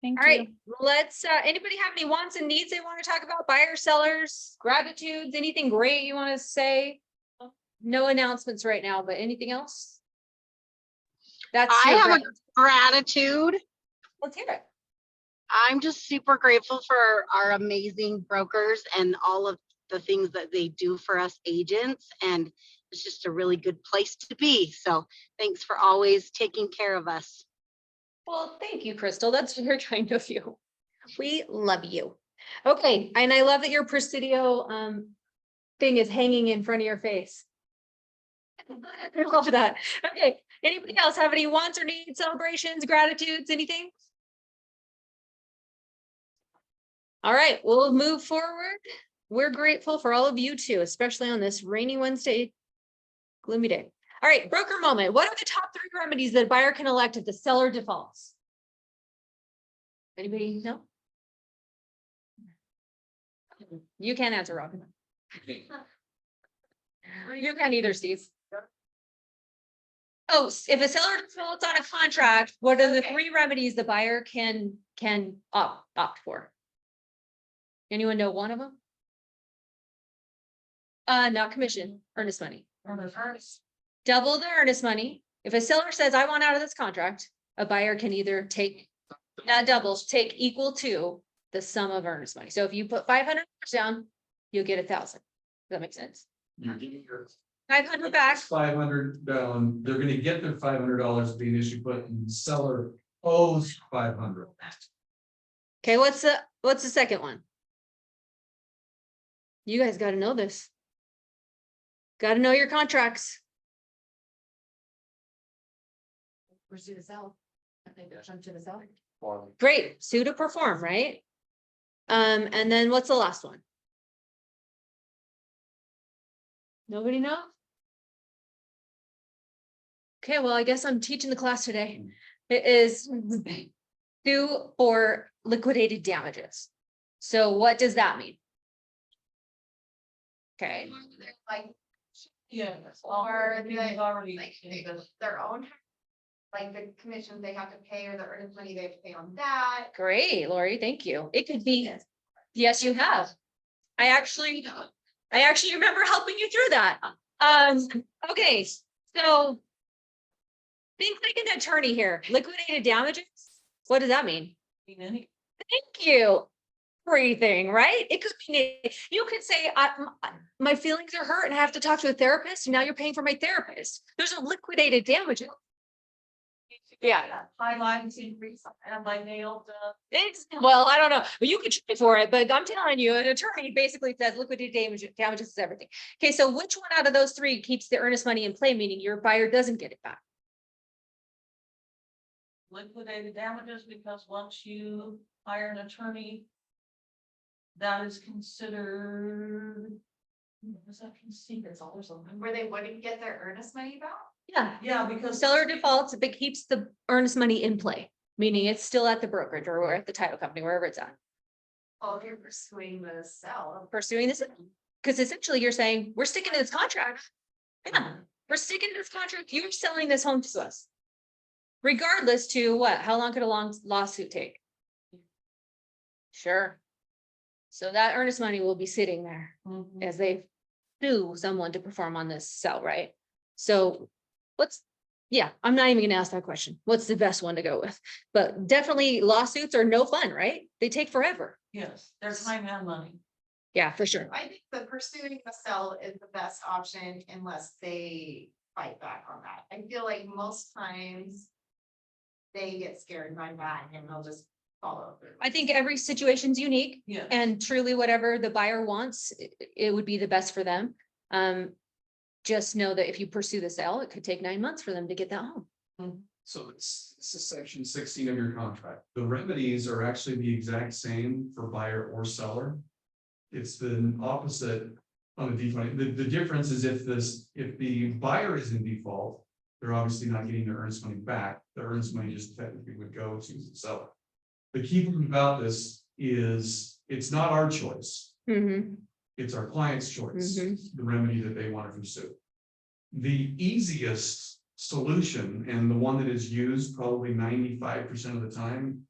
Thank All you. right, let's, anybody have any wants and needs they want to talk about? Buyers, sellers, gratitudes, anything great you want to say? No announcements right now, but anything else? That's I your have a gratitude. gratitude. Let's hear it. I'm just super grateful for our amazing brokers and all of the things that they do for us agents. And it's just a really good place to be. So thanks for always taking care of us. Well, thank you, Crystal. That's very kind of you. We love you. Okay, and I love that your Presidio thing is hanging in front of your face. I love that. Okay, anybody else have any wants or needs, celebrations, gratitudes, anything? All right, we'll move forward. We're grateful for all of you too, especially on this rainy Wednesday, gloomy day. All right, broker moment. What are the top 3 remedies that a buyer can elect if the seller defaults? Anybody know? You can't answer, Robin. You can't either, Steve. Oh, if a seller defaults on a contract, what are the 3 remedies the buyer can opt for? Anyone know one of them? Not commission, earnest money. Double the earnest money. If a seller says, I want out of this contract, a buyer can either take, not doubles, take equal to the sum of earnest money. So if you put $500 down, you'll get 1,000. Does that make sense? You're getting your 500 back. 500 down. They're going to get their $500 being issued, but the seller owes 500. Okay, what's the second one? You guys got to know this. Got to know your contracts. Pursue to sell. I think they're to the sell. Great, sue to perform, right? And then what's the last one? Nobody know? Okay, well, I guess I'm teaching the class today. It is sue for liquidated damages. So what does that mean? Okay. Like, Yeah. or They've already. like their own, like the commissions they have to pay or the earnest money they have to pay on that. Great, Lori, thank you. It could be, yes, you have. I actually remember helping you through that. Okay, so think like an attorney here. Liquidated damages. What does that mean? Thank you. Everything, right? It could be, you could say, my feelings are hurt and I have to talk to a therapist. And now you're paying for my therapist. There's a liquidated damages. Yeah. Highlights increase and my nailed. Well, I don't know, but you could try for it, but I'm telling you, an attorney basically says liquidated damages is everything. Okay, so which one out of those 3 keeps the earnest money in play, meaning your buyer doesn't get it back? Liquidated damages, because once you hire an attorney, that is considered. Was that considered? Where they wouldn't get their earnest money back? Yeah. Yeah, because. Seller defaults, but keeps the earnest money in play, meaning it's still at the brokerage or at the title company, wherever it's at. Well, if you're pursuing the sell. Pursuing this, because essentially you're saying, we're sticking to this contract. Yeah, we're sticking to this contract. You're selling this home to us. Regardless to what, how long could a lawsuit take? Sure. So that earnest money will be sitting there as they sue someone to perform on this sell, right? So I'm not even gonna ask that question. What's the best one to go with? But definitely lawsuits are no fun, right? They take forever. Yes, there's time and money. Yeah, for sure. I think the pursuing the sell is the best option unless they fight back on that. I feel like most times they get scared by that and they'll just follow through. I think every situation's unique. Yeah. And truly whatever the buyer wants, it would be the best for them. Just know that if you pursue the sale, it could take 9 months for them to get that home. So this is section 16 of your contract. The remedies are actually the exact same for buyer or seller. It's the opposite on the default. The difference is if the buyer is in default, they're obviously not getting their earnest money back. The earnest money just technically would go to the seller. The key thing about this is it's not our choice. It's our client's choice, the remedy that they want to pursue. The easiest solution, and the one that is used probably 95% of the time,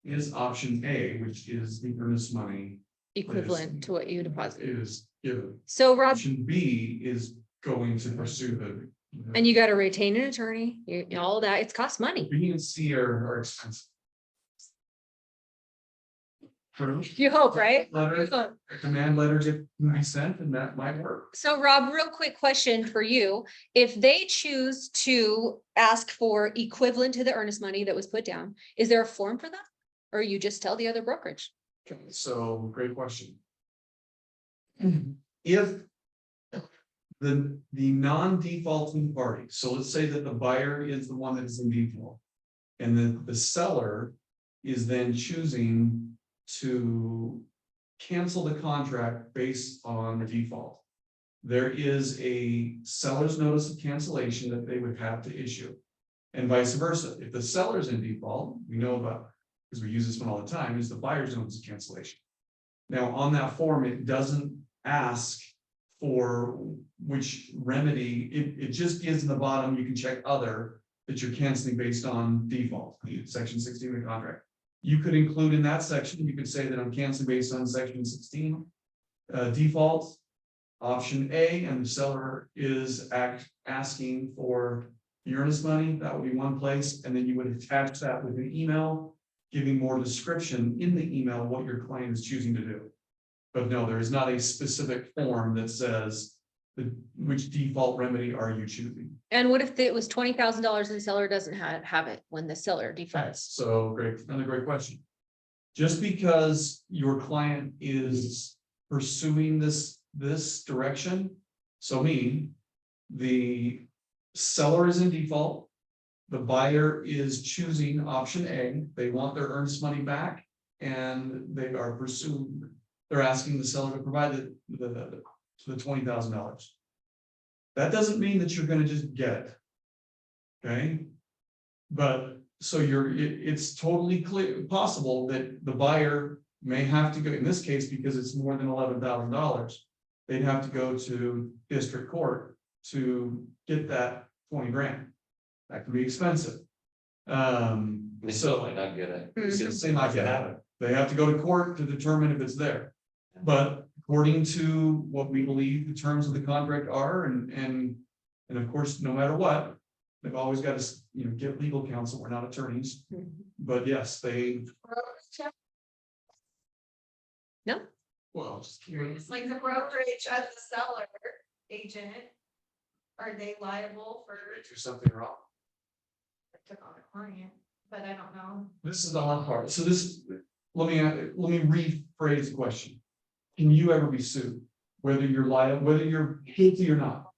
is option A, which is the earnest money Equivalent to what you deposit. is given. So Rob, Option B is going to pursue the. and you gotta retain an attorney, all that, it's cost money. B and C are expensive. You hope, right? Letter, a command letter can be sent and that might work. So Rob, real quick question for you. If they choose to ask for equivalent to the earnest money that was put down, is there a form for that? Or you just tell the other brokerage? Okay, so great question. If the non-defaulting party, so let's say that the buyer is the one that is in default. And then the seller is then choosing to cancel the contract based on the default. There is a seller's notice of cancellation that they would have to issue. And vice versa, if the seller's in default, we know about, because we use this one all the time, is the buyer's notice of cancellation. Now, on that form, it doesn't ask for which remedy, it just gives in the bottom, you can check other, that you're canceling based on default, section 16 of the contract. You could include in that section, you could say that I'm canceling based on section 16, default, option A, and the seller is asking for the earnest money, that would be one place, and then you would attach that with an email, giving more description in the email what your client is choosing to do. But no, there is not a specific form that says which default remedy are you choosing. And what if it was $20,000 and the seller doesn't have it when the seller defaults? So great, another great question. Just because your client is pursuing this direction, so meaning the seller is in default, the buyer is choosing option A, they want their earnest money back, and they are pursuing, they're asking the seller to provide the $20,000. That doesn't mean that you're gonna just get it. Okay? But so it's totally clear, possible that the buyer may have to go, in this case, because it's more than $11,000, they'd have to go to district court to get that 20 grand. That can be expensive. They still might not get it. They might get it. They have to go to court to determine if it's there. But according to what we believe the terms of the contract are, and of course, no matter what, they've always got to, get legal counsel. We're not attorneys, but yes, they. No. Well, just curious. Like the brokerage as the seller agent, are they liable for Do something wrong. took on a client? But I don't know. This is the hard part. So let me rephrase the question. Can you ever be sued? Whether you're liable, whether you're guilty or not,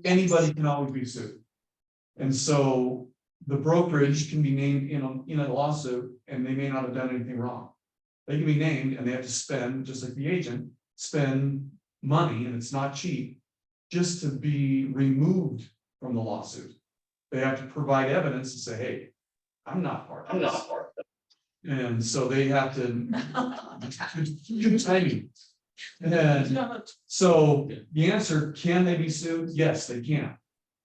anybody can always be sued. And so the brokerage can be named in a lawsuit, and they may not have done anything wrong. They can be named and they have to spend, just like the agent, spend money, and it's not cheap, just to be removed from the lawsuit. They have to provide evidence to say, hey, I'm not part of this. And so they have to. Good timing. And so the answer, can they be sued? Yes, they can.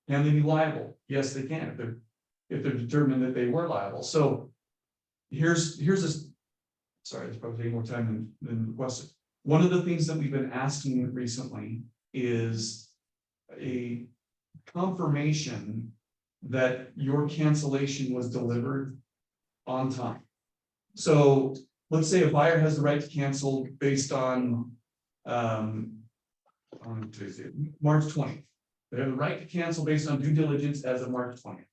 Can they be liable? Yes, they can, if they're determined that they were liable. So here's this. Sorry, it's probably taking more time than requested. One of the things that we've been asking recently is a confirmation that your cancellation was delivered on time. So let's say a buyer has the right to cancel based on March 20th. They have the right to cancel based on due diligence as of March 20th.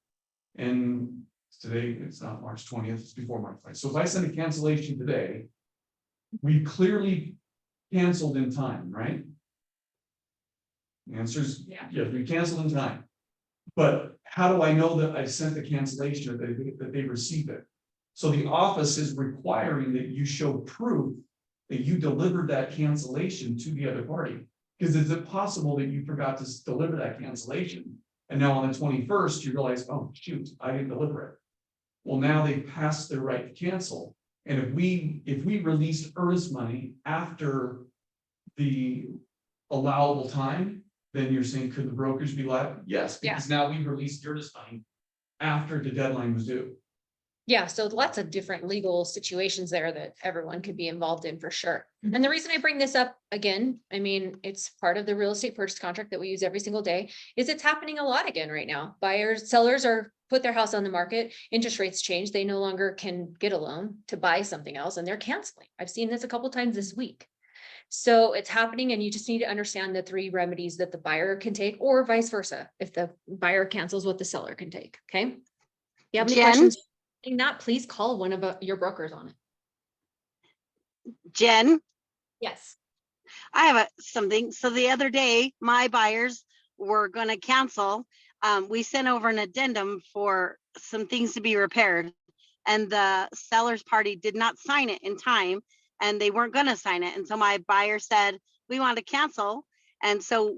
And today it's not March 20th, it's before March 20th. So if I send a cancellation today, we clearly canceled in time, right? The answer is yes, we canceled in time. But how do I know that I sent the cancellation, that they received it? So the office is requiring that you show proof that you delivered that cancellation to the other party. Because is it possible that you forgot to deliver that cancellation? And now on the 21st, you realize, oh, shoot, I didn't deliver it. Well, now they passed their right to cancel. And if we released earnest money after the allowable time, then you're saying, could the brokers be liable? Yes, because now we released earnest money after the deadline was due. Yeah, so lots of different legal situations there that everyone could be involved in for sure. And the reason I bring this up again, I mean, it's part of the real estate purchase contract that we use every single day, is it's happening a lot again right now. Sellers are put their house on the market, interest rates change, they no longer can get a loan to buy something else and they're canceling. I've seen this a couple times this week. So it's happening and you just need to understand the 3 remedies that the buyer can take or vice versa, if the buyer cancels what the seller can take, okay? You have any Jen? questions? If not, please call one of your brokers on it. Jen, Yes. I have something. So the other day, my buyers were going to cancel. We sent over an addendum for some things to be repaired, and the seller's party did not sign it in time, and they weren't going to sign it. And so my buyer said, we want to cancel. And so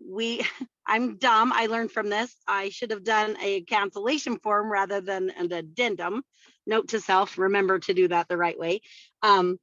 I'm dumb. I learned from this. I should have done a cancellation form rather than an addendum. Note to self, remember to do that the right way. So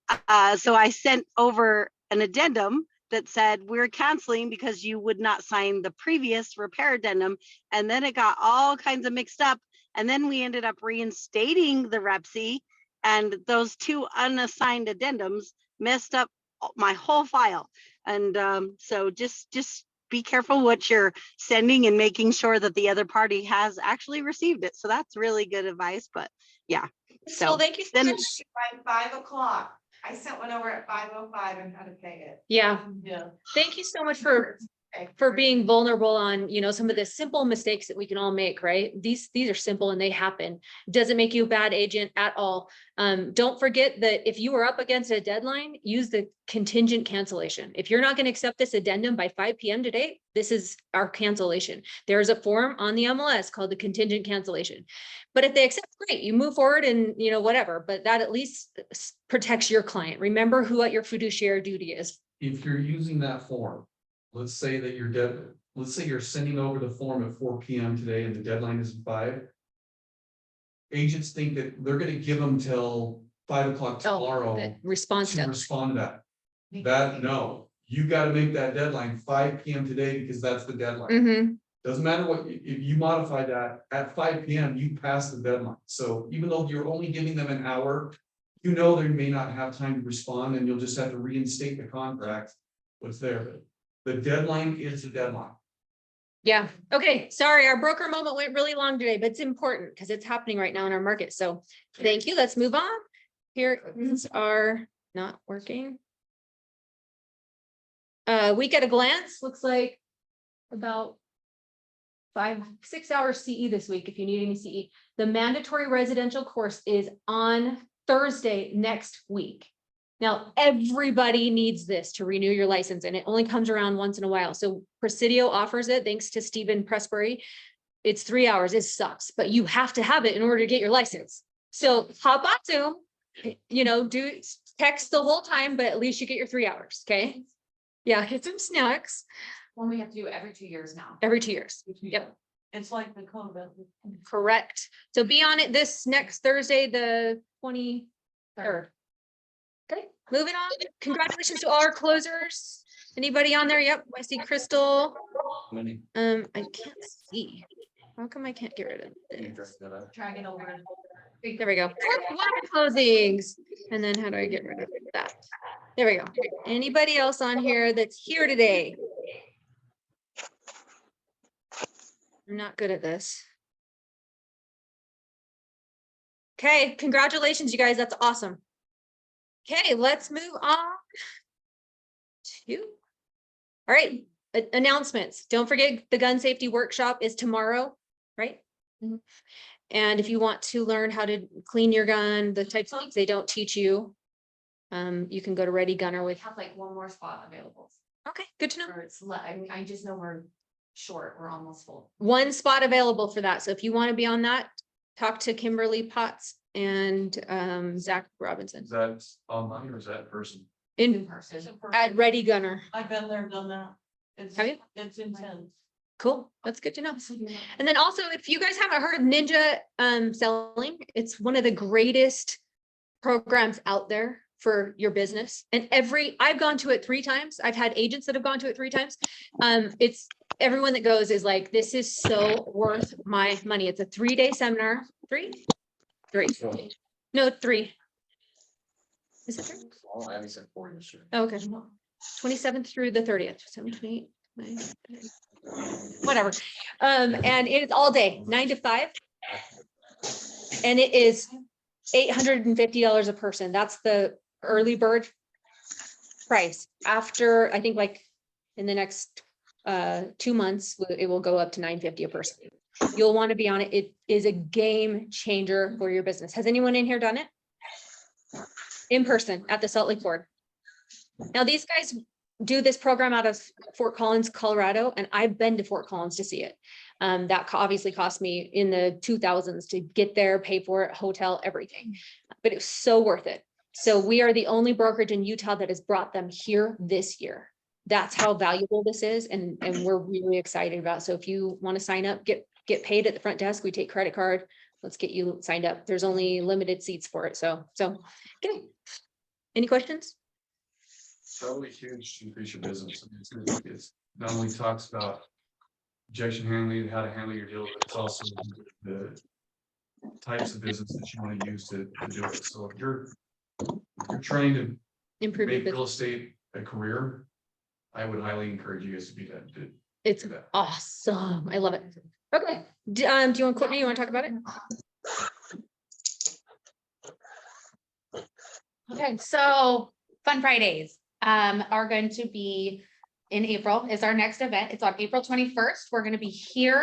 I sent over an addendum that said, we're canceling because you would not sign the previous repair addendum. And then it got all kinds of mixed up. And then we ended up reinstating the REPSI, and those 2 unassigned addendums messed up my whole file. And so just be careful what you're sending and making sure that the other party has actually received it. So that's really good advice, but yeah. So thank you so then- much. By 5 o'clock, I sent one over at 5:05 and had to pay it. Yeah, Yeah. thank you so much for being vulnerable on, some of the simple mistakes that we can all make, right? These are simple and they happen. Doesn't make you a bad agent at all. Don't forget that if you are up against a deadline, use the contingent cancellation. If you're not going to accept this addendum by 5 p.m. today, this is our cancellation. There's a form on the MLS called the contingent cancellation. But if they accept, great, you move forward and whatever, but that at least protects your client. Remember what your fiduciary duty is. If you're using that form, let's say that let's say you're sending over the form at 4 p.m. today and the deadline is 5. Agents think that they're going to give them till 5 o'clock tomorrow The response to deadline. respond to that. No, you got to make that deadline 5 p.m. today because that's the deadline. Mhm. Doesn't matter if you modify that at 5 p.m., you pass the deadline. So even though you're only giving them an hour, they may not have time to respond and you'll just have to reinstate the contract. What's there? The deadline is the deadline. Yeah. Okay. Sorry. Our broker moment went really long today, but it's important because it's happening right now in our market. So thank you. Let's move on. Here these are not working. Week at a glance looks like about 5-6 hours CE this week. If you need any CE, the mandatory residential course is on Thursday next week. Now, everybody needs this to renew your license, and it only comes around once in a while. So Presidio offers it, thanks to Stephen Pressbury. It's 3 hours. It sucks, but you have to have it in order to get your license. So hop on Zoom, do text the whole time, but at least you get your 3 hours. Okay. Yeah. Get some snacks. Well, we have to do it every 2 years now. Every 2 years. Yep. It's like the COVID. Correct. So be on it this next Thursday, the 23rd. Okay, moving on. Congratulations to all our closers. Anybody on there? Yep, I see Crystal. Many. I can't see. How come I can't get rid of this? Drag it over. There we go. One closings. And then how do I get rid of that? There we go. Anybody else on here that's here today? I'm not good at this. Okay, congratulations, you guys. That's awesome. Okay, let's move on to, all right, announcements. Don't forget the gun safety workshop is tomorrow, right? And if you want to learn how to clean your gun, the types of things they don't teach you, you can go to Ready Gunner with. Have like one more spot available. Okay, good to know. Or it's, I just know we're short, we're almost full. One spot available for that. So if you want to be on that, talk to Kimberly Potts and Zach Robinson Is that online or is that in person? in Person. at Ready Gunner. I've been there, done that. It's, Have you? it's intense. Cool. That's good to know. And then also, if you guys haven't heard of Ninja Selling, it's one of the greatest programs out there for your business. And I've gone to it 3 times. I've had agents that have gone to it 3 times. It's everyone that goes is like, this is so worth my money. It's a 3-day seminar. 3? 3. No, 3. Is it 3? Oh, I haven't said 4 this year. Okay. 27th through the 30th, 7, 28, 9, 10, whatever. And it's all day, 9 to 5. And it is $850 a person. That's the early bird price. After, I think like in the next 2 months, it will go up to $950 a person. You'll want to be on it. It is a game changer for your business. Has anyone in here done it? In person at the Salt Lake Ford. Now, these guys do this program out of Fort Collins, Colorado, and I've been to Fort Collins to see it. That obviously cost me in the 2000s to get there, pay for it, hotel, everything, but it was so worth it. So we are the only brokerage in Utah that has brought them here this year. That's how valuable this is, and we're really excited about it. So if you want to sign up, get paid at the front desk. We take credit card. Let's get you signed up. There's only limited seats for it. So okay. Any questions? Totally huge to increase your business. It's not only talks about objection handling, how to handle your deal, but it's also the types of business that you want to use to do it. So if you're trying to Improve your make real business. estate a career, I would highly encourage you guys to be that. It's do that. awesome. I love it. Okay. Do you want Courtney? You want to talk about it? Okay, so Fun Fridays are going to be in April is our next event. It's on April 21st. We're going to be here.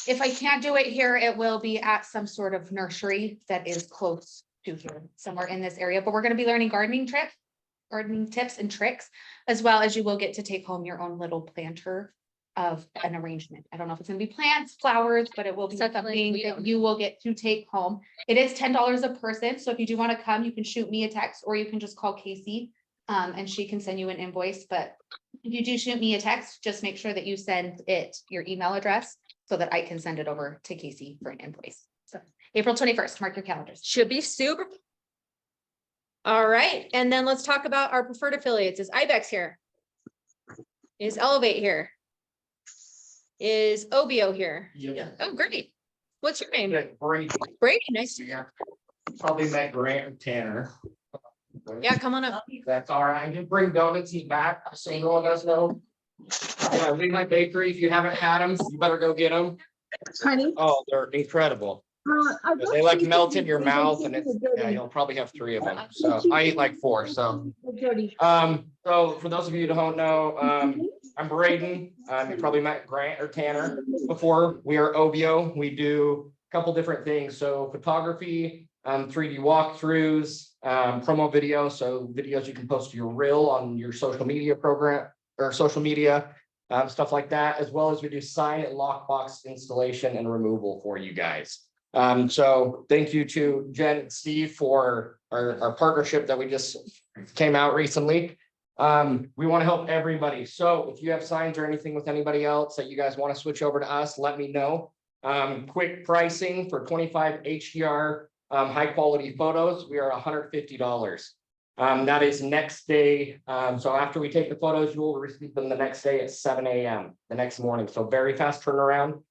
If I can't do it here, it will be at some sort of nursery that is close to here, somewhere in this area. But we're going to be learning gardening tips and tricks, as well as you will get to take home your own little planter of an arrangement. I don't know if it's going to be plants, flowers, but it will be something that you will get to take home. It is $10 a person. So if you do want to come, you can shoot me a text, or you can just call Casey and she can send you an invoice. But if you do shoot me a text, just make sure that you send it your email address so that I can send it over to Casey for an invoice. So April 21st, mark your calendars. Should be super. All right. And then let's talk about our preferred affiliates. Is IBEX here? Is Elevate here? Is OBO here? Yeah. Oh, great. What's your name? Brady. Brady, nice. Yeah. Probably met Grant and Tanner. Yeah, come on up. That's all right. I did bring donuts back, so everyone does know. Yeah, leave my bakery. If you haven't had them, you better go get them. Oh, they're incredible. They like melt in your mouth, and it's, yeah, you'll probably have 3 of them. So I eat like 4. So for those of you who don't know, I'm Braden. You probably met Grant or Tanner before. We are OBO. We do a couple different things. So photography, 3D walkthroughs, promo video. So videos you can post to your reel on your social media program or social media, stuff like that, as well as we do sign and lockbox installation and removal for you guys. So thank you to Jen and Steve for our partnership that we just came out recently. We want to help everybody. So if you have signs or anything with anybody else that you guys want to switch over to us, let me know. Quick pricing for 25 HDR high quality photos. We are $150. That is next day. So after we take the photos, you will receive them the next day at 7 a.m. the next morning. So very fast turnaround.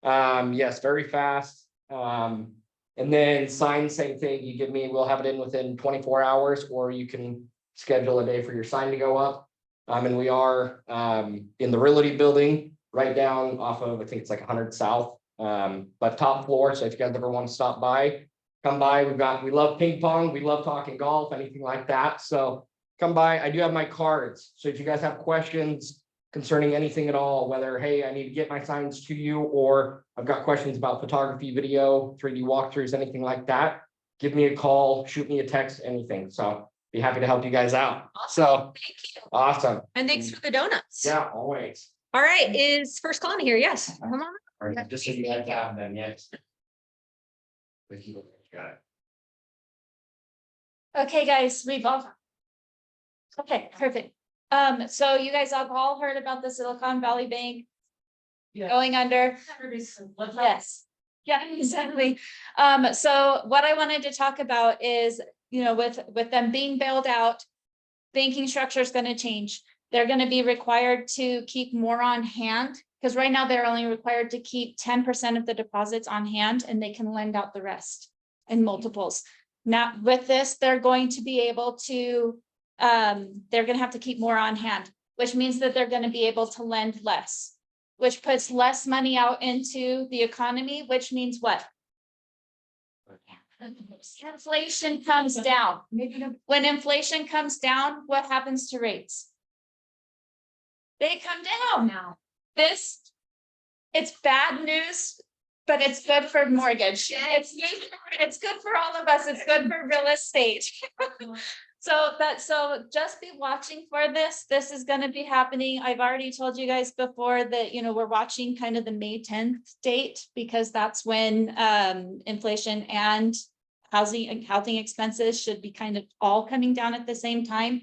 Yes, very fast. And then sign, same thing. You give me, we'll have it in within 24 hours, or you can schedule a day for your sign to go up. And we are in the Realty building right down off of, I think it's like 100 South, but top floor. So if you guys ever want to stop by, come by. We love ping pong. We love talking golf, anything like that. So come by. I do have my cards. So if you guys have questions concerning anything at all, whether, hey, I need to get my signs to you, or I've got questions about photography, video, 3D walkthroughs, anything like that, give me a call, shoot me a text, anything. So be happy to help you guys out. So Thank you. awesome. And thanks for the donuts. Yeah, always. All right. Is First Colony here? Yes. Come on. All right, just so you guys have them, yes. Got it. Okay, guys, we've all. Okay, perfect. So you guys have all heard about the Silicon Valley Bank Yeah. going under? Yes. Yeah, exactly. So what I wanted to talk about is, with them being bailed out, banking structure is going to change. They're going to be required to keep more on hand, because right now they're only required to keep 10% of the deposits on hand, and they can lend out the rest. in multiples. Now with this, they're going to be able to, they're gonna have to keep more on hand, which means that they're gonna be able to lend less, which puts less money out into the economy, which means what? Inflation comes down. When inflation comes down, what happens to rates? They come down now. It's bad news, but it's good for mortgage. It's good for all of us. It's good for real estate. So just be watching for this. This is gonna be happening. I've already told you guys before that, we're watching kind of the May 10th date because that's when inflation and housing expenses should be kind of all coming down at the same time.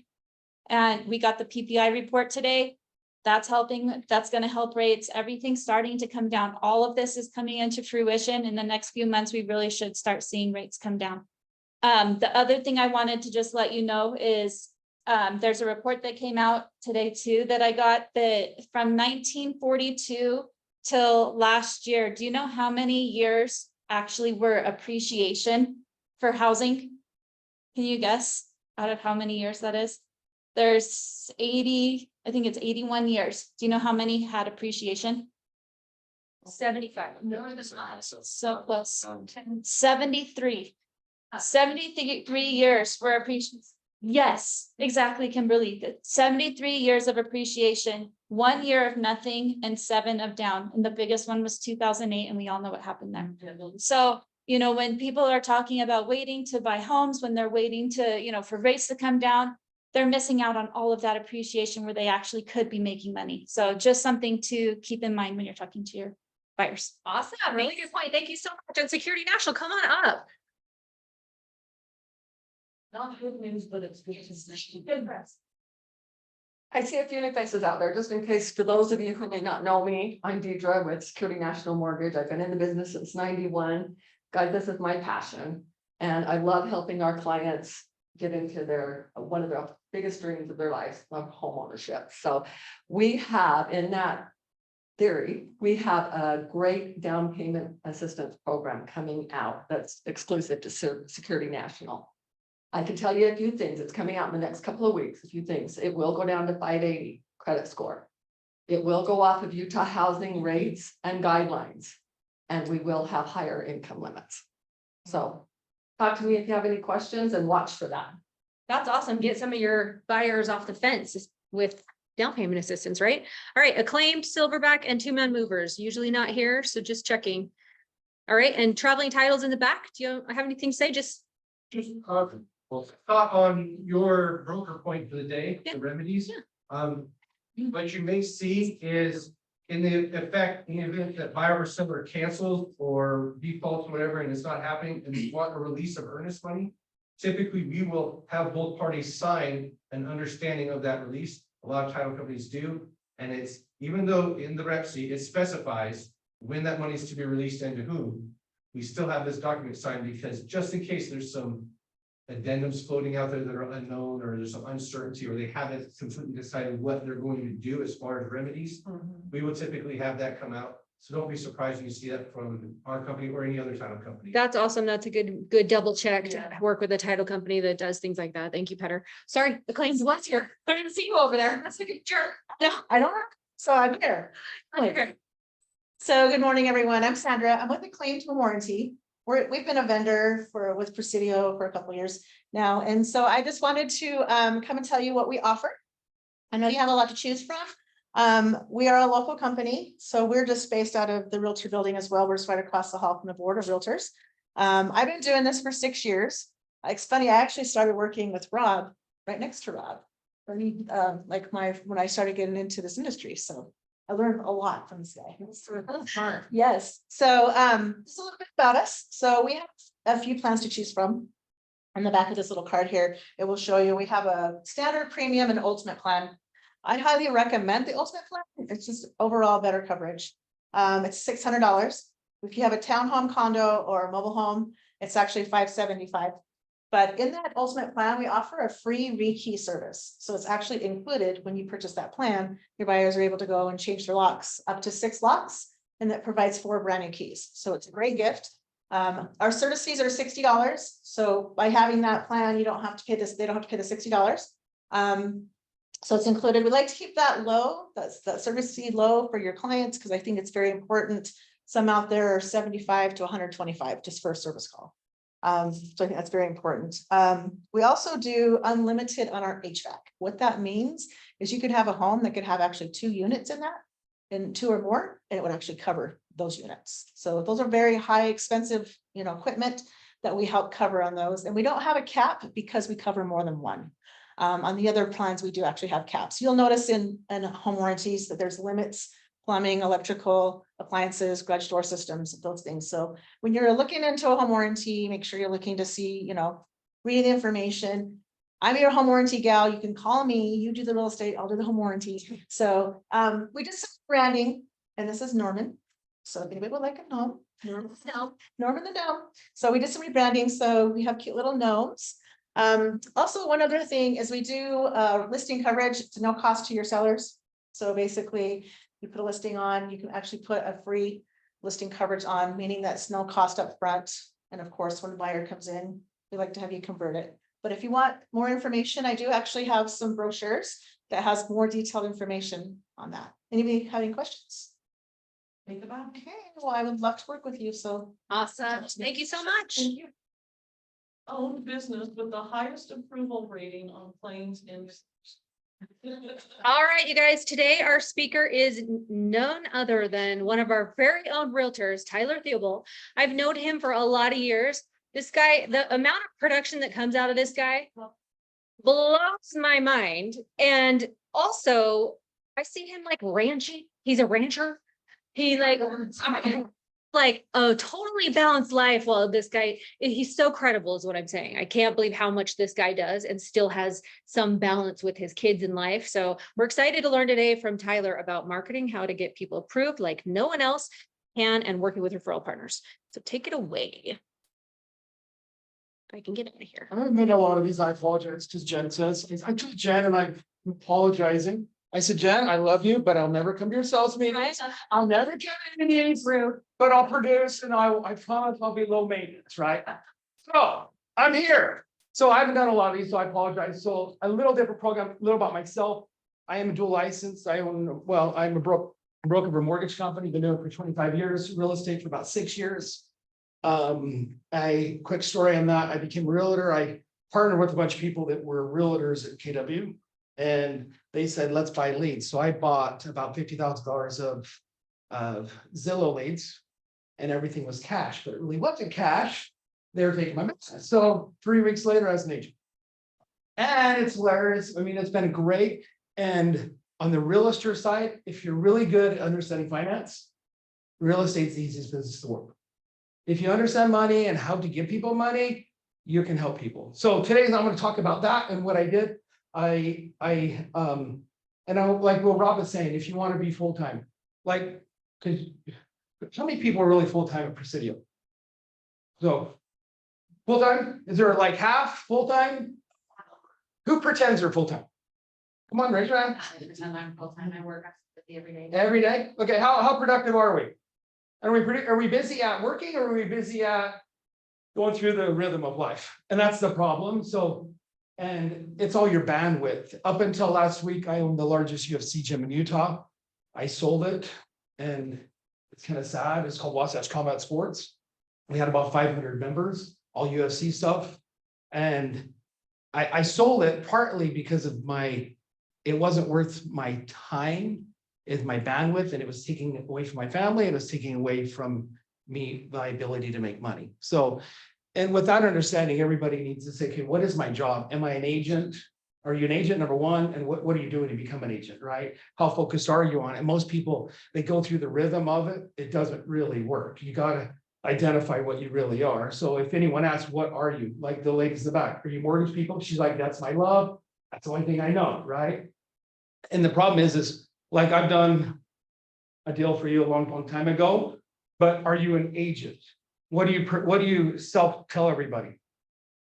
And we got the PPI report today. That's helping, that's gonna help rates, everything's starting to come down. All of this is coming into fruition. In the next few months, we really should start seeing rates come down. The other thing I wanted to just let you know is, there's a report that came out today too, that I got that from 1942 till last year. Do you know how many years actually were appreciation for housing? Can you guess out of how many years that is? There's 80, I think it's 81 years. Do you know how many had appreciation? 75. No, that's not. So close. 73. 73 years for appreciation. Yes, exactly, Kimberly. 73 years of appreciation, 1 year of nothing, and 7 of down. And the biggest one was 2008, and we all know what happened there. So, when people are talking about waiting to buy homes, when they're waiting to, for rates to come down, they're missing out on all of that appreciation where they actually could be making money. So just something to keep in mind when you're talking to your buyers. Awesome. Really good point. Thank you so much. And Security National, come on up. Not good news, but it's good to Good press. I see a few new faces out there, just in case, for those of you who may not know me, I'm Deidre with Security National Mortgage. I've been in the business since 91. Guys, this is my passion. And I love helping our clients get into one of their biggest dreams of their lives, of home ownership. So we have, in that theory, we have a great down payment assistance program coming out that's exclusive to Security National. I can tell you a few things. It's coming out in the next couple of weeks, a few things. It will go down to 580 credit score. It will go off of Utah housing rates and guidelines, and we will have higher income limits. So talk to me if you have any questions and watch for that. That's awesome. Get some of your buyers off the fence with down payment assistance, right? All right, acclaimed silverback and 2-man movers, usually not here, so just checking. All right, and traveling titles in the back. Do you have anything to say? Just well, thought on your broker point for the day, Yeah. the remedies. Yeah. What you may see is in the event that buyer or seller cancels or defaults, whatever, and it's not happening, and we want a release of earnest money. Typically, we will have both parties sign an understanding of that release. A lot of title companies do. And it's, even though in the rep sheet, it specifies when that money is to be released and to whom, we still have this document signed because just in case there's some addendums floating out there that are unknown, or there's some uncertainty, or they haven't completely decided what they're going to do as far as remedies, we will typically have that come out. So don't be surprised when you see that from our company or any other title company. that's awesome. That's a good double check to work with a title company that does things like that. Thank you, Petter. Sorry, the claims was here. I didn't see you over there. That's a good jerk. No, I don't know. So I'm here. okay. So good morning, everyone. I'm Sandra. I'm with the Claim to Warranty. We've been a vendor with Presidio for a couple of years now. And so I just wanted to come and tell you what we offer. I know you have a lot to choose from. We are a local company, so we're just based out of the Realtor building as well. We're just right across the hall from the Board of Realtors. I've been doing this for 6 years. It's funny, I actually started working with Rob, right next to Rob. When I started getting into this industry. So I learned a lot from this guy. Yes. So just a little bit about us. So we have a few plans to choose from. On the back of this little card here, it will show you we have a standard, premium, and ultimate plan. I highly recommend the ultimate plan. It's just overall better coverage. It's $600. If you have a townhome, condo, or a mobile home, it's actually $575. But in that ultimate plan, we offer a free rekey service. So it's actually included when you purchase that plan. Your buyers are able to go and change their locks up to 6 locks, and that provides 4 brand new keys. So it's a great gift. Our service fees are $60. So by having that plan, you don't have to pay this, they don't have to pay the $60. So it's included. We like to keep that low, that service fee low for your clients, because I think it's very important. Some out there are 75 to 125 just for a service call. So I think that's very important. We also do unlimited on our HVAC. What that means is you could have a home that could have actually 2 units in that, and 2 or more, and it would actually cover those units. So those are very high expensive, equipment that we help cover on those. And we don't have a cap because we cover more than one. On the other plans, we do actually have caps. You'll notice in home warranties that there's limits, plumbing, electrical, appliances, garage door systems, those things. So when you're looking into a home warranty, make sure you're looking to see, read the information. I'm your home warranty gal. You can call me. You do the real estate. I'll do the home warranty. So we did some branding, and this is Norman. So if anybody would like a gnome, Norman the gnome. So we did some rebranding. So we have cute little gnomes. Also, one other thing is we do listing coverage. It's no cost to your sellers. So basically, you put a listing on, you can actually put a free listing coverage on, meaning that's no cost up front. And of course, when the buyer comes in, we like to have you convert it. But if you want more information, I do actually have some brochures that has more detailed information on that. Anybody have any questions? Think about it. Okay, well, I would love to work with you. So Awesome. Thank you so much. thank you. Owned business with the highest approval rating on claims in. All right, you guys, today our speaker is none other than one of our very own realtors, Tyler Theobold. I've known him for a lot of years. This guy, the amount of production that comes out of this guy blows my mind. And also, I see him like ranching. He's a rancher. He like a totally balanced life. Well, this guy, he's so credible is what I'm saying. I can't believe how much this guy does and still has some balance with his kids in life. So we're excited to learn today from Tyler about marketing, how to get people approved like no one else can, and working with referral partners. So take it away. I can get out of here. I've made a lot of these. I apologize because Jen says, I told Jen and I'm apologizing. I said, Jen, I love you, but I'll never come to your sales meetings. I'll never get any fruit, but I'll produce and I promise I'll be low maintenance, right? So I'm here. So I haven't done a lot of these, so I apologize. So a little different program, a little about myself. I am a dual license. I'm a broker for a mortgage company, been doing it for 25 years, real estate for about 6 years. Quick story on that. I became a realtor. I partnered with a bunch of people that were realtors at KW. And they said, let's buy leads. So I bought about $50,000 of Zillow leads, and everything was cash, but it really wasn't cash. They were taking my business. So 3 weeks later, I was an agent. And it's hilarious. I mean, it's been great. And on the realtor side, if you're really good at understanding finance, real estate's the easiest business to work. If you understand money and how to give people money, you can help people. So today I'm going to talk about that and what I did. And I like what Rob was saying, if you want to be full-time, like, because how many people are really full-time at Presidio? So full-time, is there like half full-time? Who pretends they're full-time? Come on, raise your hand. I pretend I'm full-time. I work every day. Every day? Okay, how productive are we? Are we busy at working, or are we busy at going through the rhythm of life? And that's the problem. So, and it's all your bandwidth. Up until last week, I owned the largest UFC gym in Utah. I sold it, and it's kind of sad. It's called Wasatch Combat Sports. We had about 500 members, all UFC stuff. And I sold it partly because of it wasn't worth my time, is my bandwidth, and it was taking away from my family, and it was taking away from me, my ability to make money. So, and with that understanding, everybody needs to say, okay, what is my job? Am I an agent? Are you an agent, number one? And what are you doing to become an agent, right? How focused are you on it? And most people, they go through the rhythm of it. It doesn't really work. You got to identify what you really are. So if anyone asks, what are you? Like the ladies in the back, are you mortgage people? She's like, that's my love. That's the only thing I know, right? And the problem is like, I've done a deal for you a long time ago, but are you an agent? What do you tell everybody?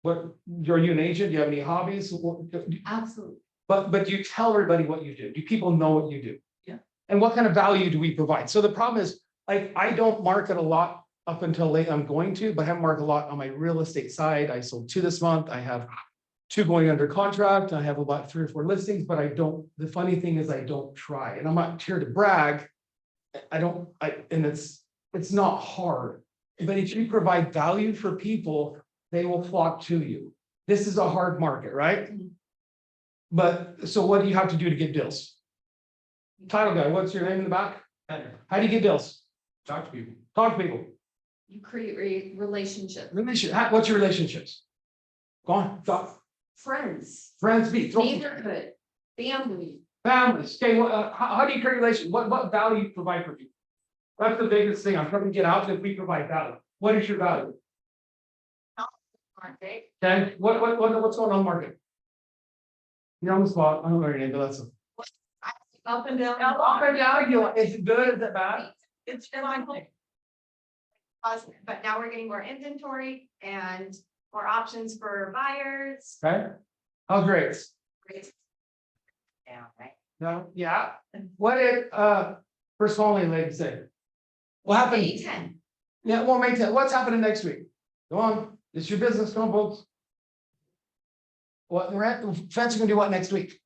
Are you an agent? Do you have any hobbies? Absolutely. But you tell everybody what you do. Do people know what you do? Yeah. And what kind of value do we provide? So the problem is, like, I don't market a lot up until late, I'm going to, but I haven't marked a lot on my real estate side. I sold 2 this month. I have 2 going under contract. I have about 3 or 4 listings, but I don't, the funny thing is I don't try, and I'm not here to brag. And it's not hard, but if you provide value for people, they will flock to you. This is a hard market, right? But, so what do you have to do to get deals? Title guy, what's your name in the back? How do you get deals? Talk to people. Talk to people. You create relationships, What's your relationships? Go on, talk. friends, Friends, be. neighborhood, family. Families. Okay, well, how do you create relations? What value you provide for people? That's the biggest thing. I'm trying to get out that we provide value. What is your value? Market. Okay, what's going on in the market? You're on the spot. I don't know your name, but that's. Up and down. Up and down, is it good? Is it bad? It's fine. Positive, but now we're getting more inventory and more options for buyers. Okay. How's rates? Rates down, right? No, yeah. What did, first only lady say? What happened? May 10. Yeah, well, May 10th. What's happening next week? Go on. It's your business. Come on, folks. What, the feds are gonna do what next week?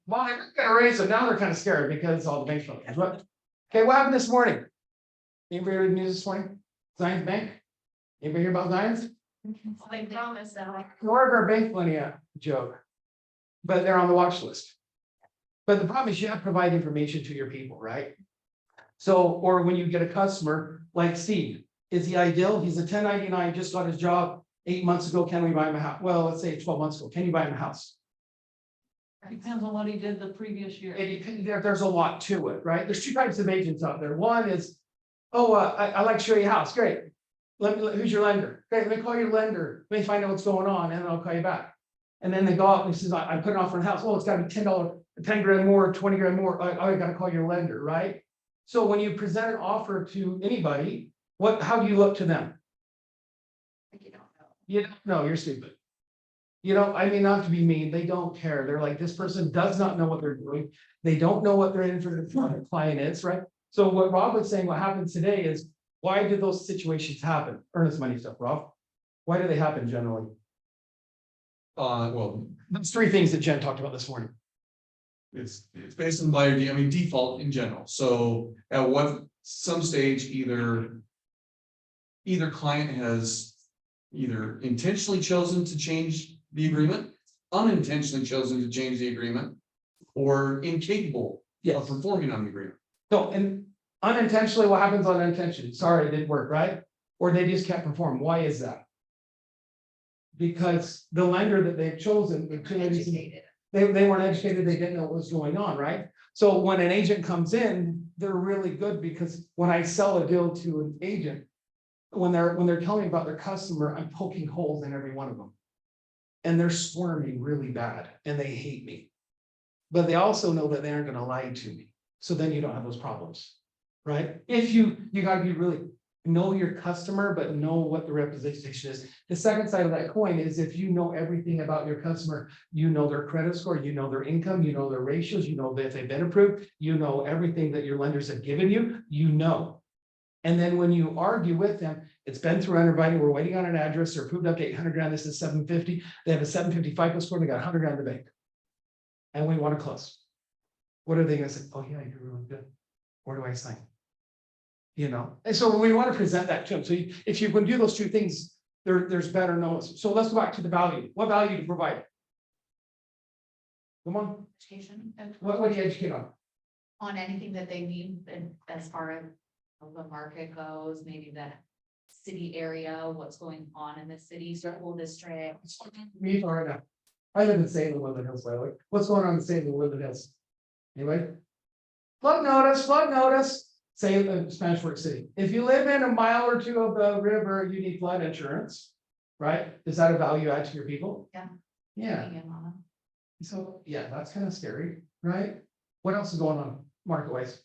Well, they're gonna raise it. Now they're kind of scared because all the bank failures. What? Okay, what happened this morning? Anybody read the news this morning? Zions Bank? Anybody hear about Zions? They promise that. Where's our bank money at? Joke. But they're on the watch list. But the problem is you have to provide information to your people, right? So, or when you get a customer like Steve, is he ideal? He's a 1099, just got his job 8 months ago. Can we buy him a house? Well, let's say 12 months ago. Can you buy him a house? Depends on what he did the previous year. There's a lot to it, right? There's 2 types of agents out there. One is, oh, I like to show you a house. Great. Who's your lender? Great, let me call your lender. Let me find out what's going on and then I'll call you back. And then they go out and he says, I put an offer on the house. Oh, it's gotta be $10, 10 grand more, 20 grand more. I gotta call your lender, right? So when you present an offer to anybody, how do you look to them? You don't know. You don't know, you're stupid. You know, I mean, not to be mean, they don't care. They're like, this person does not know what they're doing. They don't know what they're in for the client is, right? So what Rob was saying, what happens today is, why did those situations happen? Earnest money stuff, Rob. Why do they happen generally? Well, There's 3 things that Jen talked about this morning. it's based on buyer, default in general. So at some stage, either client has either intentionally chosen to change the agreement, unintentionally chosen to change the agreement, or incapable of performing on the agreement. So, and unintentionally, what happens unintentionally? Sorry, it didn't work, right? Or they just can't perform. Why is that? Because the lender that they've chosen, Educated. they weren't educated, they didn't know what was going on, right? So when an agent comes in, they're really good because when I sell a deal to an agent, when they're telling me about their customer, I'm poking holes in every one of them. And they're squirming really bad and they hate me. But they also know that they aren't gonna lie to me. So then you don't have those problems, right? If you gotta be really know your customer, but know what the representation is. The second side of that coin is if you know everything about your customer, you know their credit score, you know their income, you know their ratios, you know if they've been approved, you know everything that your lenders have given you, you know. And then when you argue with them, it's been through underwriting, we're waiting on an address, they're approved up to 800 grand, this is 750, they have a 750 FICO score, they got 100 grand in the bank. And we want to close. What are they gonna say? Oh yeah, you're really good. Where do I sign? You know, and so we want to present that to them. So if you can do those 2 things, there's better notice. So let's go back to the value. What value do you provide? Come on, Education. what do you educate on? On anything that they need, and as far as the market goes, maybe the city area, what's going on in the city, school district. Me right now. I live in St. Louis Hills, by the way. What's going on in St. Louis Hills? Anyway? Flood notice. Say Spanish Fork City. If you live in a mile or 2 of the river, you need flood insurance, right? Is that a value add to your people? Yeah. Yeah. So, yeah, that's kind of scary, right? What else is going on market wise?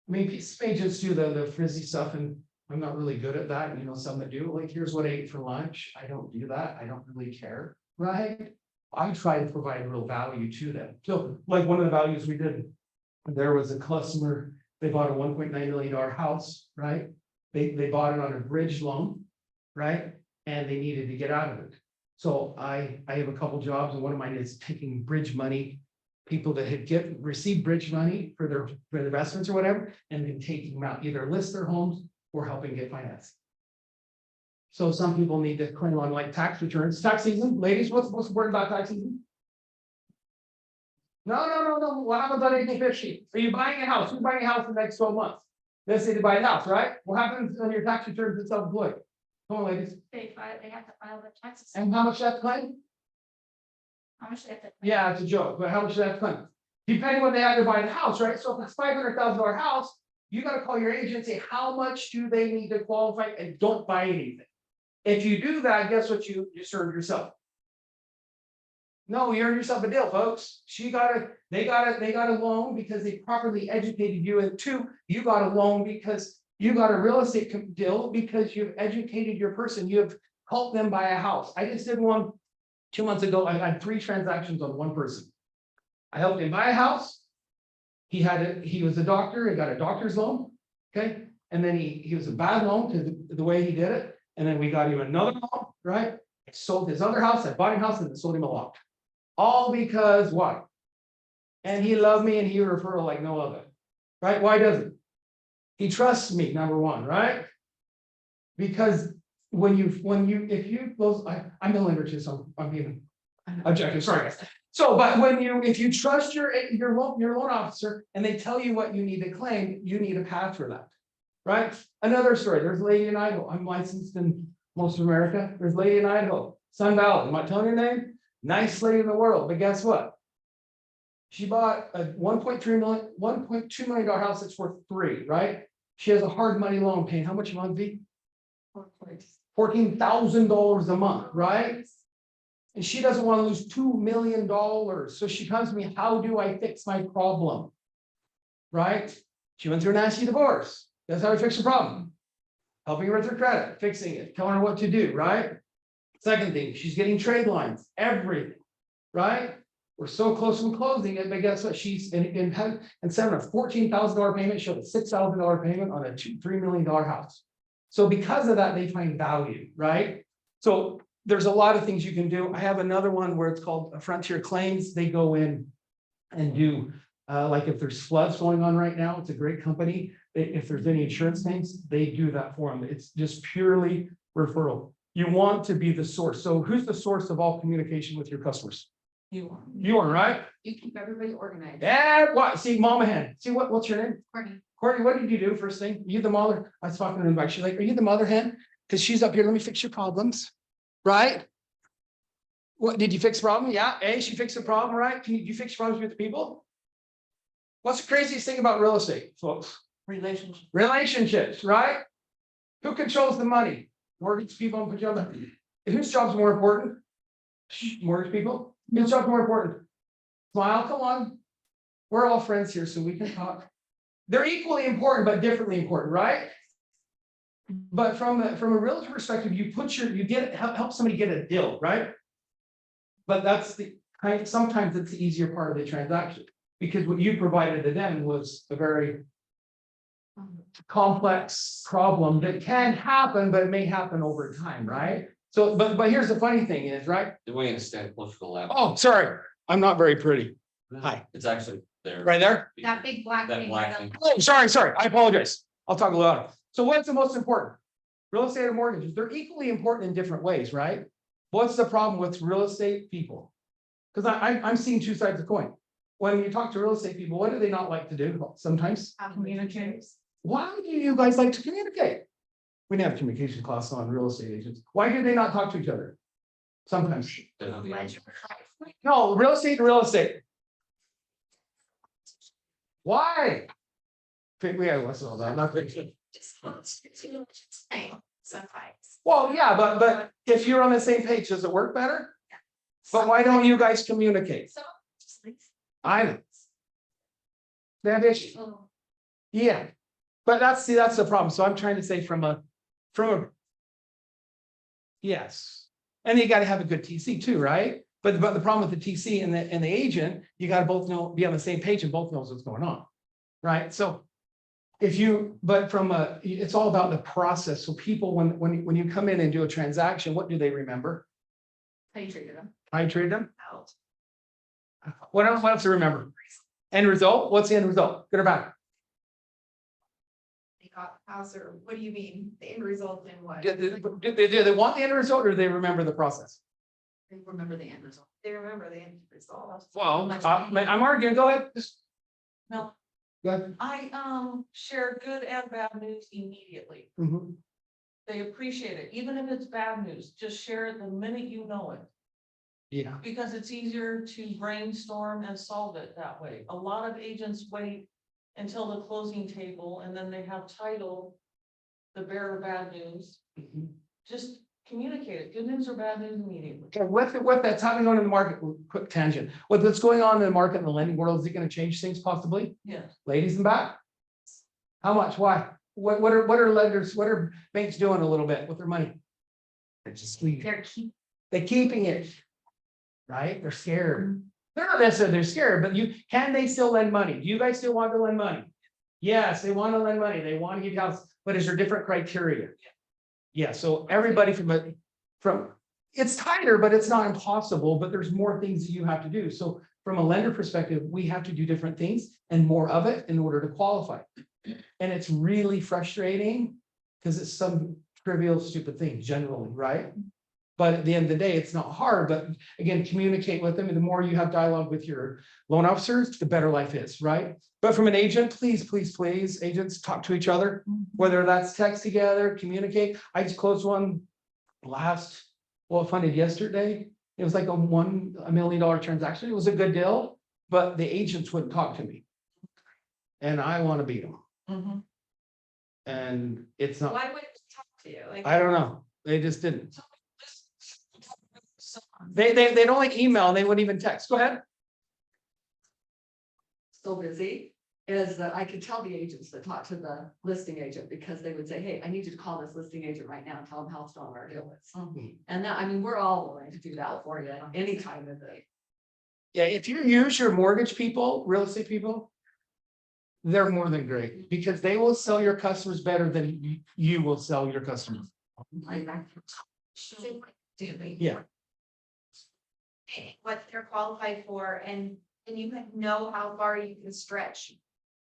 I mean, some agents do the frizzy stuff and I'm not really good at that. And you know, some that do, like, here's what I ate for lunch. I don't do that. I don't really care, right? I try to provide real value to them. So like one of the values we did, there was a customer They bought a $1.9 million house, right? They bought it on a bridge loan, right? And they needed to get out of it. So I have a couple jobs, and one of mine is taking bridge money, people that had received bridge money for their investments or whatever, and then taking them out, either list their homes or helping get financed. So some people need to claim on like tax returns, tax season, ladies, what's important about tax season? No. What happens on 1850? Are you buying a house? Who's buying a house in the next 12 months? Let's say to buy a house, right? What happens on your tax returns and self-employed? Come on, ladies. They have to file their taxes. And how much that claim? How much they have to? Yeah, it's a joke, but how much that claim? Depending when they had to buy the house, right? So if it's $500,000 house, you got to call your agent and say, how much do they need to qualify, and don't buy anything. If you do that, guess what you serve yourself? No, you earned yourself a deal, folks. They got a loan because they properly educated you. And two, you got a loan because you got a real estate deal because you've educated your person. You have helped them buy a house. I just did one 2 months ago. I had 3 transactions on one person. I helped him buy a house. He was a doctor. He got a doctor's loan. Okay. And then he was a bad loan to the way he did it. And then we got him another loan, right? I sold his other house. I bought him a house and sold him a lot. All because what? And he loved me and he referral like no other, right? Why doesn't he trusts me? Number one, right? Because I'm a lender too, so I'm being objective. Sorry, guys. So, but if you trust your loan officer and they tell you what you need to claim, you need a path for that, right? Another story. There's a lady in Idaho. I'm licensed in most of America. There's a lady in Idaho, Sun Valley. Am I telling your name? Nice lady in the world, but guess what? She bought a $1.2 million house that's worth $3 million, right? She has a hard money loan paying how much a month, V? $14,000 a month, right? And she doesn't want to lose $2 million. So she comes to me, how do I fix my problem? Right? She went through a nasty divorce. That's how I fix the problem. Helping her with her credit, fixing it, telling her what to do, right? Second thing, she's getting trade lines, everything, right? We're so close from closing it, but guess what? She's instead of a $14,000 payment, she had a $6,000 payment on a $3 million house. So because of that, they find value, right? So there's a lot of things you can do. I have another one where it's called Frontier Claims. They go in and do, like if there's floods going on right now, it's a great company. If there's any insurance claims, they do that for them. It's just purely referral. You want to be the source. So who's the source of all communication with your customers? You are, right? You keep everybody organized. Yeah, what? See, Mama Hen. See, what's your name? Courtney. Courtney, what did you do first thing? You the mother? I was talking to her back. She's like, are you the mother hen? Because she's up here. Let me fix your problems. Right? What did you fix the problem? Yeah. A, she fixed the problem, right? Can you fix problems with the people? What's the craziest thing about real estate, folks? Relationships, right? Who controls the money? Mortgage people, put you on the. Whose job's more important? Mortgage people. Whose job's more important? Smile, come on. We're all friends here, so we can talk. They're equally important, but differently important, right? But from a realtor perspective, help somebody get a deal, right? But that's sometimes it's the easier part of the transaction because what you provided to them was a very complex problem that can happen, but it may happen over time, right? So, but here's the funny thing is, right? The way to stand close to the left. Oh, sorry, I'm not very pretty. Hi, It's actually there. right there. That big black That thing. black right thing. Oh, sorry, I apologize. I'll talk a little louder. So what's the most important? Real estate or mortgages? They're equally important in different ways, right? What's the problem with real estate people? Because I'm seeing two sides of the coin. When you talk to real estate people, what do they not like to do sometimes? Communicate. Why do you guys like to communicate? We didn't have a communication class on real estate agents. Why do they not talk to each other? Sometimes. No, real estate to real estate. Why? We have less of that. Not Sometimes. well, yeah, but if you're on the same page, does it work better? But why don't you guys communicate? I know. They have issues. Yeah, but that's the problem. So I'm trying to say from a yes, and you got to have a good TC too, right? But the problem with the TC and the agent, you got to both be on the same page and both knows what's going on, right? So But it's all about the process. So people, when you come in and do a transaction, what do they remember? How you treated them. How you treated them? What else to remember? End result? What's the end result? Good or bad? They got the house, or what do you mean, the end result in what? Do they want the end result or do they remember the process? They remember the end result. They remember the end result. Well, I'm arguing, go ahead. No, Go ahead. I share good and bad news immediately. Mhm. They appreciate it, even if it's bad news, just share it the minute you know it. Yeah. Because it's easier to brainstorm and solve it that way. A lot of agents wait until the closing table and then they have title, the bearer of bad news. Mhm. Just communicate it, good news or bad news immediately. Okay, with that's happening on in the market, quick tangent. What's going on in the market in the lending world, is it going to change things possibly? Yes. Ladies in back? How much? Why? What are lenders, what are banks doing a little bit with their money? They're just They're they're keeping it. Right? They're scared. They're not necessarily, they're scared, but can they still lend money? Do you guys still want to lend money? Yes, they want to lend money. They want to get house, but is there different criteria? Yeah, so everybody it's tighter, but it's not impossible, but there's more things that you have to do. So from a lender perspective, we have to do different things and more of it in order to qualify. And it's really frustrating because it's some trivial, stupid thing generally, right? But at the end of the day, it's not hard, but again, communicate with them. And the more you have dialogue with your loan officers, the better life is, right? But from an agent, please, agents talk to each other, whether that's text together, communicate. I just closed one funded yesterday. It was like a $1 million transaction. It was a good deal, but the agents wouldn't talk to me. And I want to beat them. Mhm. And it's not, Why would it talk to you? Like, I don't know. They just didn't. They'd only email, they wouldn't even text. Go ahead. So busy is that I could tell the agents that talk to the listing agent because they would say, hey, I need you to call this listing agent right now and tell them how strong our deal is. And that, I mean, we're all willing to do that for you anytime of the day. Yeah, if you use your mortgage people, real estate people, they're more than great because they will sell your customers better than you will sell your customers. Yeah. what they're qualified for, and you know how far you can stretch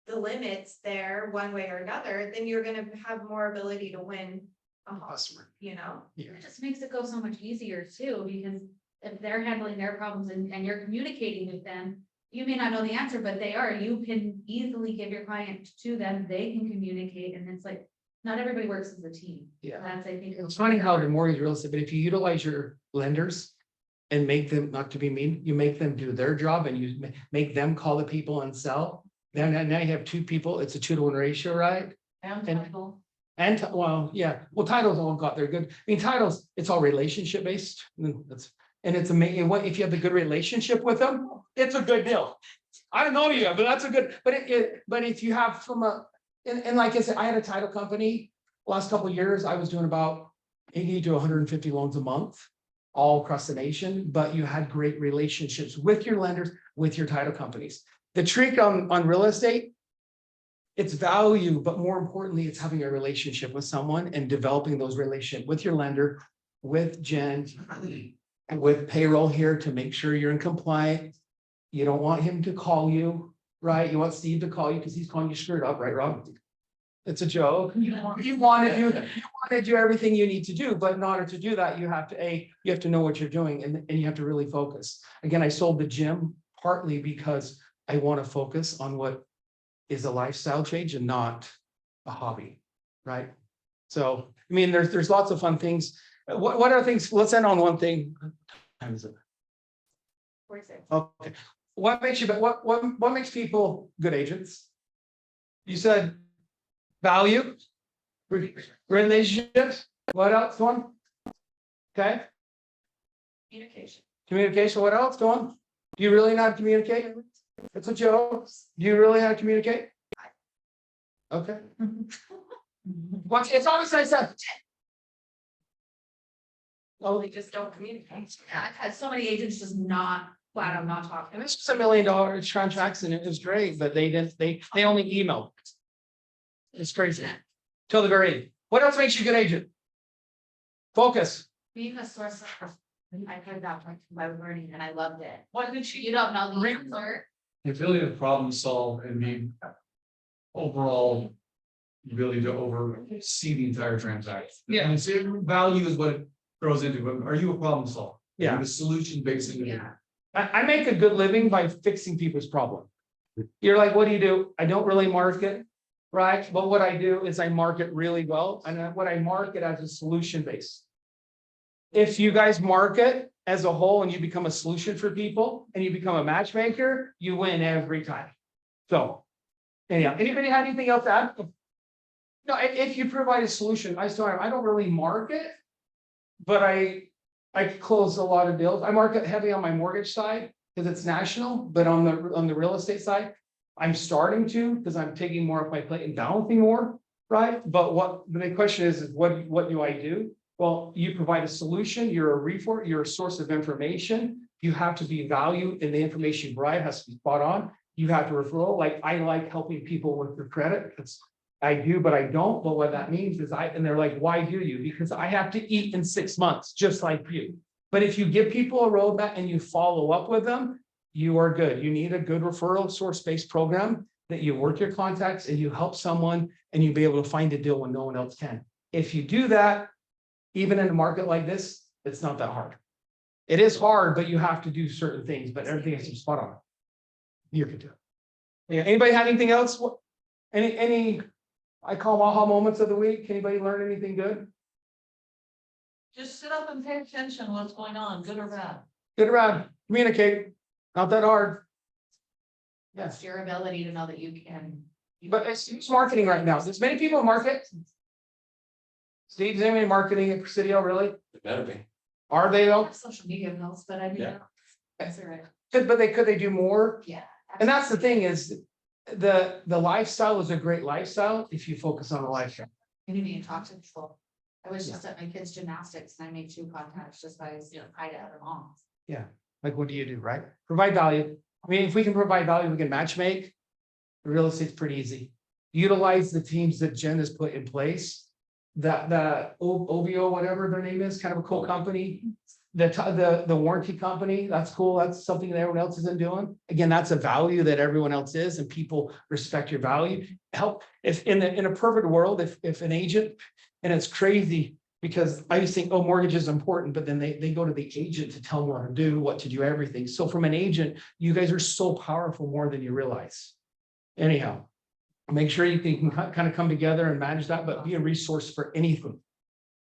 the limits there one way or another, then you're gonna have more ability to win a customer, you know? It just makes it go so much easier too, because if they're handling their problems and you're communicating with them, you may not know the answer, but you can easily give your client to them, they can communicate, and it's like, not everybody works as a team. Yeah. That's, I think. It's funny how the mortgage real estate, but if you utilize your lenders and make them, not to be mean, you make them do their job and you make them call the people and sell. Then now you have two people, it's a 2-to-1 ratio, right? And And- title. Well, yeah, well, titles all got their good, I mean, titles, it's all relationship based. And it's amazing, if you have a good relationship with them, it's a good deal. I don't know you, but that's a good, but if you have and like I said, I had a title company, last couple of years, I was doing about 80 to 150 loans a month, all across the nation, but you had great relationships with your lenders, with your title companies. The trick on real estate, it's value, but more importantly, it's having a relationship with someone and developing those relationships with your lender, with Jen, and with payroll here to make sure you're in compliance. You don't want him to call you, right? You want Steve to call you because he's calling you screwed up, right, Rob? It's a joke. You want to do everything you need to do, but in order to do that, you have to know what you're doing and you have to really focus. Again, I sold the gym partly because I want to focus on what is a lifestyle change and not a hobby, right? So, I mean, there's lots of fun things. What are things? Let's end on one thing. What time is it? 46. Okay. What makes people good agents? You said value, relationships. What else? Go on. Okay. Communication. What else? Go on. Do you really know how to communicate? It's a joke. Do you really know how to communicate? Okay. It's always like that. Well, they just don't communicate. I've had so many agents just not, flat out not talking. And this was $1 million contracts and it was great, but they only emailed. It's crazy. Till the very end. What else makes you a good agent? Focus. Being a source of, I heard that from my learning and I loved it. What did she? You don't know the answer. The ability to problem solve and be overall. The ability to oversee the entire transaction. Yeah. And so value is what it throws into it. Are you a problem solver? Are Yeah. you a solution based individual? I make a good living by fixing people's problem. You're like, what do you do? I don't really market, right? But what I do is I market really well, and what I market as a solution base. If you guys market as a whole and you become a solution for people and you become a matchmaker, you win every time. So, anyhow, anybody have anything else to add? No, if you provide a solution, I don't really market, but I close a lot of deals. I market heavy on my mortgage side because it's national, but on the real estate side, I'm starting to because I'm taking more off my plate and balancing more, right? But the big question is what do I do? Well, you provide a solution. You're a source of information. You have to be valued, and the information you provide has to be spot on. You have to referral. Like I like helping people with their credit. I do, but I don't. But what that means is and they're like, why do you? Because I have to eat in 6 months, just like you. But if you give people a roadmap and you follow up with them, you are good. You need a good referral source-based program that you work your contacts and you help someone and you'll be able to find a deal when no one else can. If you do that, even in a market like this, it's not that hard. It is hard, but you have to do certain things, but everything is spot on. You can do it. Yeah, anybody have anything else? Any I call them aha moments of the week. Anybody learn anything good? Just sit up and pay attention what's going on, good or bad. Get around, communicate, not that hard. Yes, It's your ability to know that you can. but it's marketing right now. There's many people market. Steve, is anybody marketing at Presidio really? It better be. Are they I though? have social media accounts, but I mean. Yeah. That's all right. Could they do more? Yeah. And that's the thing is the lifestyle is a great lifestyle if you focus on the lifestyle. You need to talk to people. I was just at my kids' gymnastics and I made 2 contacts just by, hi to other moms. Yeah, like what do you do, right? Provide value. I mean, if we can provide value, we can match make. Real estate's pretty easy. Utilize the teams that Jen has put in place. The OVO, whatever their name is, kind of a cool company. The warranty company, that's cool. That's something that everyone else isn't doing. Again, that's a value that everyone else is, and people respect your value. Help if in a perfect world, if an agent, and it's crazy because I used to think, oh, mortgage is important, but then they go to the agent to tell them what to do, everything. So from an agent, you guys are so powerful more than you realize. Anyhow, make sure you can kind of come together and manage that, but be a resource for anything.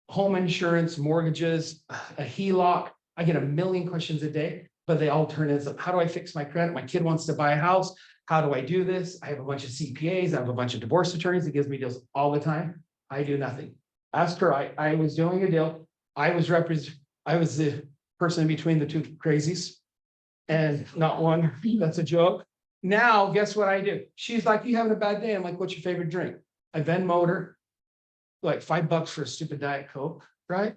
Home insurance, mortgages, a HELOC. I get a million questions a day, but they all turn into, how do I fix my credit? My kid wants to buy a house. How do I do this? I have a bunch of CPAs. I have a bunch of divorce attorneys that gives me deals all the time. I do nothing. Ask her, I was doing a deal. I was the person in between the 2 crazies. And not one, that's a joke. Now, guess what I do? She's like, you having a bad day? I'm like, what's your favorite drink? I Venmo'd her like $5 for a stupid Diet Coke, right?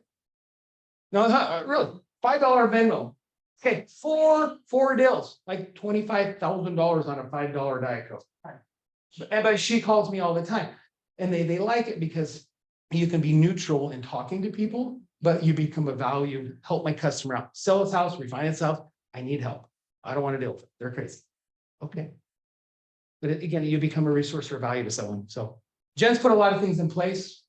No, really, $5 Venmo. Okay, four deals, like $25,000 on a $5 Diet Coke. But she calls me all the time, and they like it because you can be neutral in talking to people, but you become a value. Help my customer out. Sell his house, refinance house. I need help. I don't want to deal with it. They're crazy. Okay. But again, you become a resource or value to someone. So Jen's put a lot of things in place.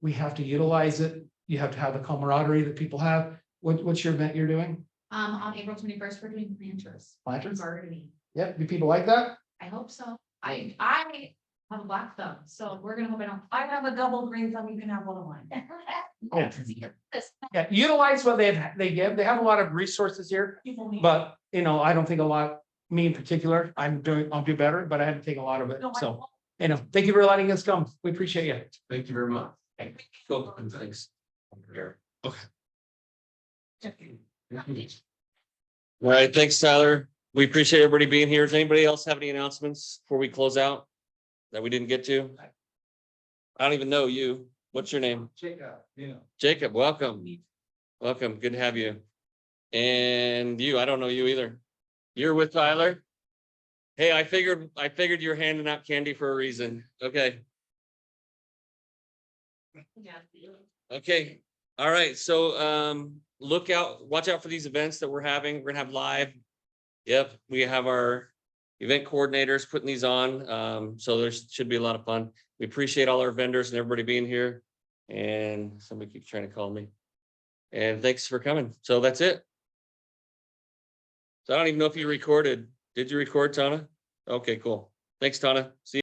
We have to utilize it. You have to have the camaraderie that people have. What's your event you're doing? On April 21st, we're doing planters. Planters? Gardening. Yep. Do people like that? I hope so. I have a black thumb, so we're gonna hope I don't. I have a double green thumb, you can have one of mine. Yeah. Utilize what they give. They have a lot of resources here, People need. but I don't think a lot, me in particular, I'll do better, but I had to take a lot of it. No, I So, won't. thank you for letting us come. We appreciate you. Thank you very much. Cool, thanks. All right, thanks, Tyler. We appreciate everybody being here. Does anybody else have any announcements before we close out that we didn't get to? I don't even know you. What's your name? Jacob, yeah. Jacob, welcome. Welcome, good to have you. And you, I don't know you either. You're with Tyler? Hey, I figured you were handing out candy for a reason. Okay. Okay, all right, so watch out for these events that we're having. We're gonna have live. Yep, we have our event coordinators putting these on, so there should be a lot of fun. We appreciate all our vendors and everybody being here. And somebody keeps trying to call me. And thanks for coming. So that's it. So I don't even know if you recorded. Did you record, Tana? Okay, cool. Thanks, Tana. See you.